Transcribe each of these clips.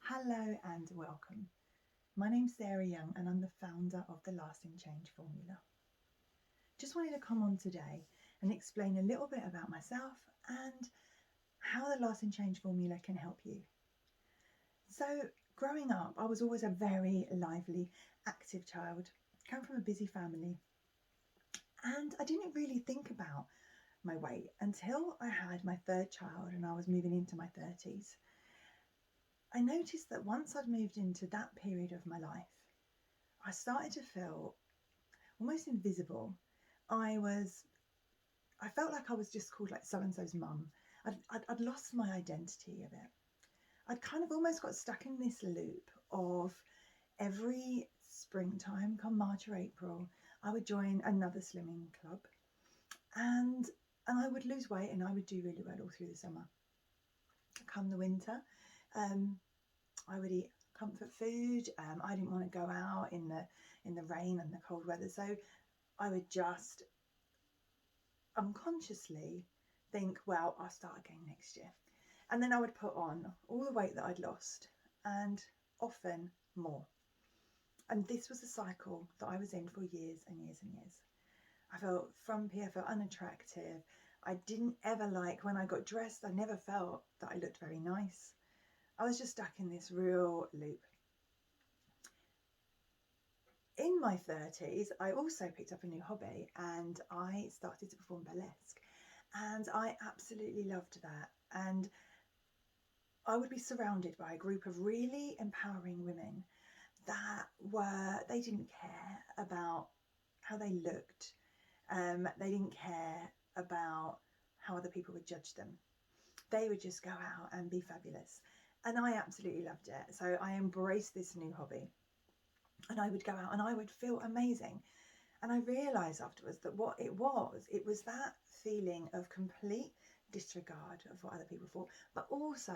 Hello and welcome. My name's Sarah Young and I'm the founder of the Lasting Change Formula. Just wanted to come on today and explain a little bit about myself and how the Lasting Change Formula can help you. So, growing up, I was always a very lively, active child, come from a busy family, and I didn't really think about my weight until I had my third child and I was moving into my 30s. I noticed that once I'd moved into that period of my life, I started to feel almost invisible. I was, I felt like I was just called like so and so's mum. I'd lost my identity a bit. I'd kind of almost got stuck in this loop of every springtime, come March or April, I would join another slimming club, and I would lose weight and I would do really well all through the summer. Come the winter, um, I would eat comfort food. I didn't want to go out in the rain and the cold weather, so I would just unconsciously think, well, I'll start again next year. And then I would put on all the weight that I'd lost and often more. And this was a cycle that I was in for years and years and years. I felt frumpy, I felt unattractive. I didn't ever like when I got dressed, I never felt that I looked very nice. I was just stuck in this real loop. In my 30s, I also picked up a new hobby and I started to perform burlesque. And I absolutely loved that. And I would be surrounded by a group of really empowering women that they didn't care about how they looked. They didn't care about how other people would judge them. They would just go out and be fabulous. And I absolutely loved it. So I embraced this new hobby. And I would go out and I would feel amazing. And I realised afterwards that what it was that feeling of complete disregard of what other people thought, but also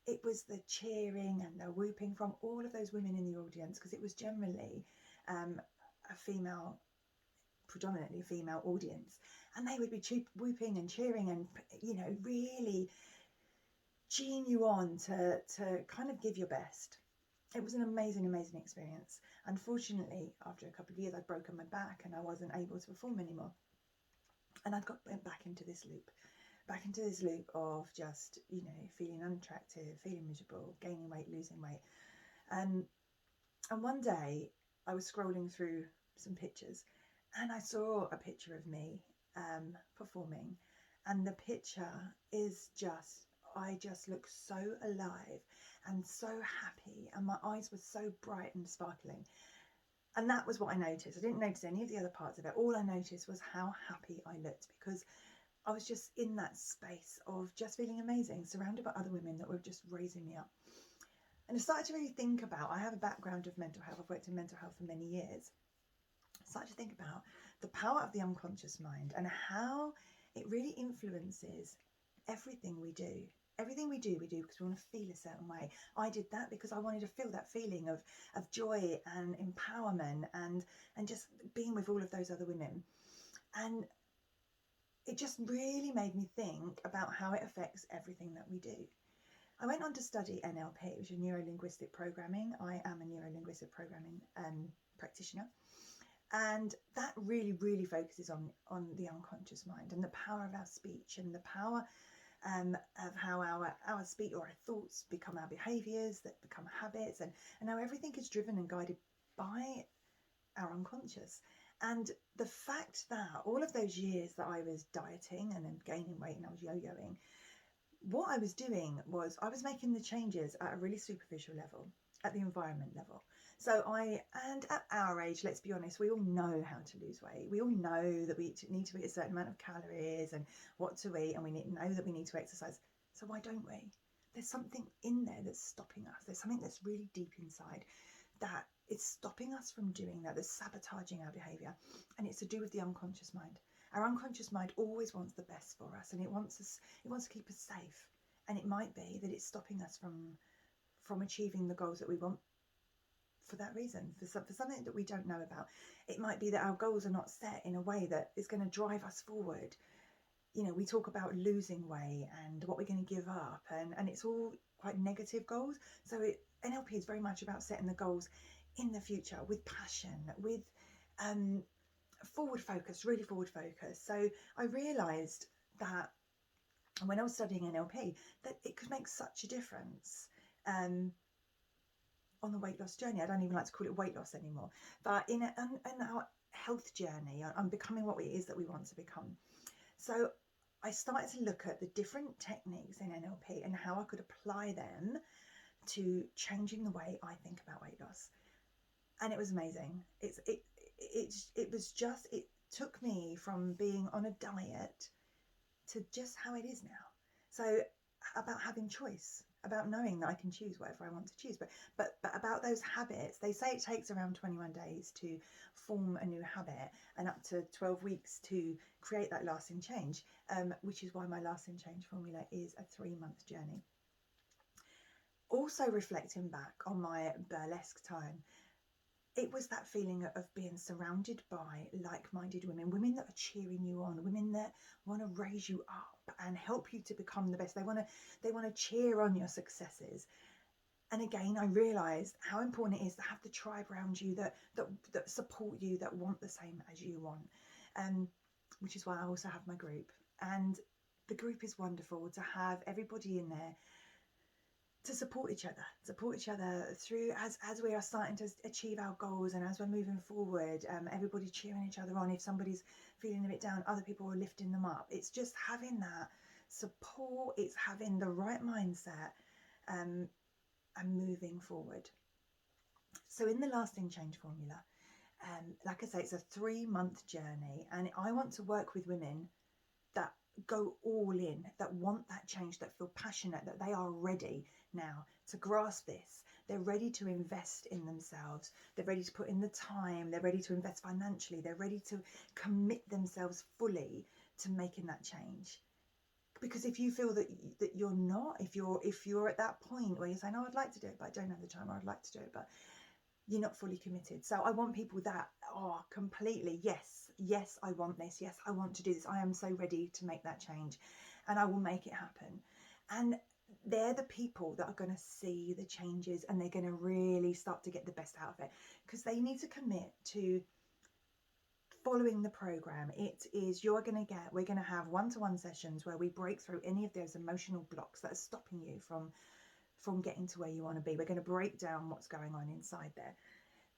it was the cheering and the whooping from all of those women in the audience, because it was generally a female, predominantly female audience, and they would be whooping and cheering and, you know, really geeing you on to kind of give your best. It was an amazing, amazing experience. Unfortunately, after a couple of years, I'd broken my back and I wasn't able to perform anymore. And went back into this loop of just, you know, feeling unattractive, feeling miserable, gaining weight, losing weight. And one day I was scrolling through some pictures and I saw a picture of me performing. And the picture is just, I just look so alive and so happy, and my eyes were so bright and sparkling. And that was what I noticed. I didn't notice any of the other parts of it. All I noticed was how happy I looked, because I was just in that space of just feeling amazing, surrounded by other women that were just raising me up. And I started to really think about, I have a background of mental health. I've worked in mental health for many years. I started to think about the power of the unconscious mind and how it really influences everything we do. Everything we do because we want to feel a certain way. I did that because I wanted to feel that feeling of joy and empowerment and just being with all of those other women. And it just really made me think about how it affects everything that we do. I went on to study NLP, which is neuro-linguistic programming. I am a neuro-linguistic programming practitioner. And that really, really focuses on the unconscious mind and the power of our speech and the power of how our speech or our thoughts become our behaviours, that become habits, and how everything is driven and guided by our unconscious. And the fact that all of those years that I was dieting and then gaining weight and I was yo-yoing, what I was doing was I was making the changes at a really superficial level, at the environment level. So and at our age, let's be honest, we all know how to lose weight. We all know that we need to eat a certain amount of calories and what to eat, and we know that we need to exercise. So why don't we? There's something in there that's stopping us. There's something that's really deep inside that is stopping us from doing that, that's sabotaging our behaviour. And it's to do with the unconscious mind. Our unconscious mind always wants the best for us, and it wants to keep us safe. And it might be that it's stopping us from achieving the goals that we want for that reason, for something that we don't know about. It might be that our goals are not set in a way that is going to drive us forward. You know, we talk about losing weight and what we're going to give up, and it's all quite negative goals. So NLP is very much about setting the goals in the future with passion, with forward focus, really forward focus. So I realised that when I was studying NLP, that it could make such a difference on the weight loss journey. I don't even like to call it weight loss anymore, but in our health journey, on becoming what it is that we want to become. So I started to look at the different techniques in NLP and how I could apply them to changing the way I think about weight loss. And it was amazing. It took me from being on a diet to just how it is now. So about having choice, about knowing that I can choose whatever I want to choose, but about those habits. They say it takes around 21 days to form a new habit and up to 12 weeks to create that lasting change, which is why my lasting change formula is a 3-month journey. Also reflecting back on my burlesque time, it was that feeling of being surrounded by like-minded women that are cheering you on, women that want to raise you up and help you to become the best. They want to cheer on your successes. And again, I realised how important it is to have the tribe around you that support you, that want the same as you want, which is why I also have my group. And the group is wonderful to have everybody in there to support each other through as we are starting to achieve our goals, and as we're moving forward, everybody cheering each other on. If somebody's feeling a bit down, other people are lifting them up. It's just having that support, it's having the right mindset, and moving forward. So in the lasting change formula, like I say, it's a 3-month journey, and I want to work with women that go all in, that want that change, that feel passionate, that they are ready now to grasp this. They're ready to invest in themselves. They're ready to put in the time. They're ready to invest financially. They're ready to commit themselves fully to making that change. Because if you feel that you're not, if you're at that point where you're saying, oh, I'd like to do it, but I don't have the time, or I'd like to do it, but you're not fully committed. So I want people that are completely, yes, I want this. Yes, I want to do this. I am so ready to make that change, and I will make it happen. And they're the people that are going to see the changes, and they're going to really start to get the best out of it, because they need to commit to following the program. We're going to have one-to-one sessions where we break through any of those emotional blocks that are stopping you from getting to where you want to be. We're going to break down what's going on inside there.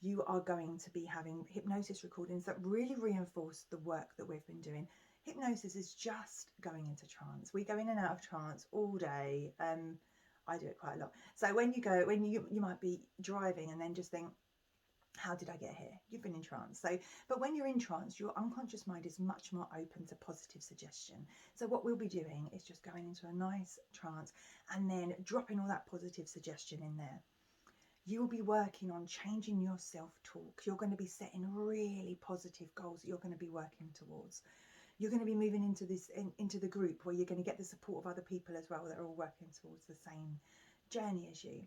You are going to be having hypnosis recordings that really reinforce the work that we've been doing. Hypnosis is just going into trance. We go in and out of trance all day. I do it quite a lot. So when you might be driving and then just think, how did I get here? You've been in trance. But when you're in trance, your unconscious mind is much more open to positive suggestion. So what we'll be doing is just going into a nice trance and then dropping all that positive suggestion in there. You'll be working on changing your self-talk. You're going to be setting really positive goals that you're going to be working towards. You're going to be moving into the group where you're going to get the support of other people as well that are all working towards the same journey as you.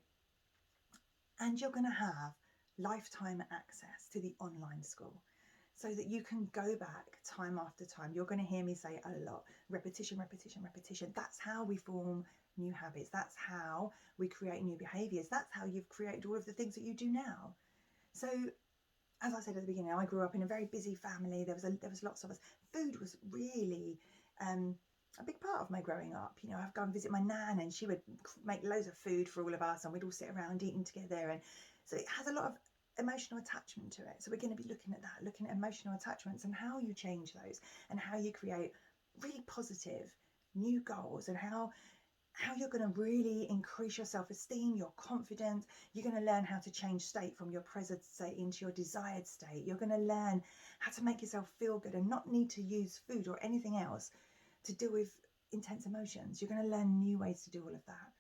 And you're going to have lifetime access to the online school, so that you can go back time after time. You're going to hear me say a lot, repetition. That's how we form new habits. That's how we create new behaviors. That's how you've created all of the things that you do now. So as I said at the beginning, I grew up in a very busy family. There was lots of us. Food was really a big part of my growing up. I'd go and visit my nan, and she would make loads of food for all of us, and we'd all sit around eating together. And so it has a lot of emotional attachment to it. So we're going to be looking at emotional attachments and how you change those, and how you create really positive new goals, and how you're going to really increase your self-esteem, your confidence. You're going to learn how to change state from your present state into your desired state. You're going to learn how to make yourself feel good and not need to use food or anything else to deal with intense emotions. You're going to learn new ways to do all of that.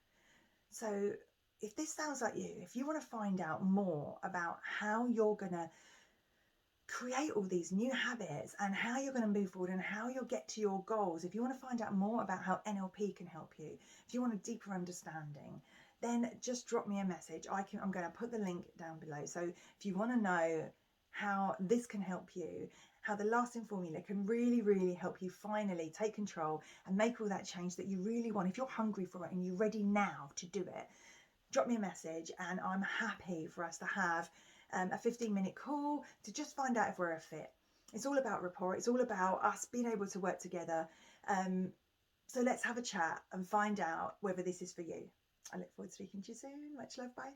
So if this sounds like you, if you want to find out more about how you're going to create all these new habits and how you're going to move forward and how you'll get to your goals, if you want to find out more about how NLP can help you, if you want a deeper understanding, then just drop me a message. I'm going to put the link down below. So if you want to know how this can help you, how the lasting formula can really, really help you finally take control and make all that change that you really want. If you're hungry for it and you're ready now to do it, drop me a message and I'm happy for us to have a 15-minute call to just find out if we're a fit. It's all about rapport. It's all about us being able to work together. So let's have a chat and find out whether this is for you. I look forward to speaking to you soon. Much love. Bye.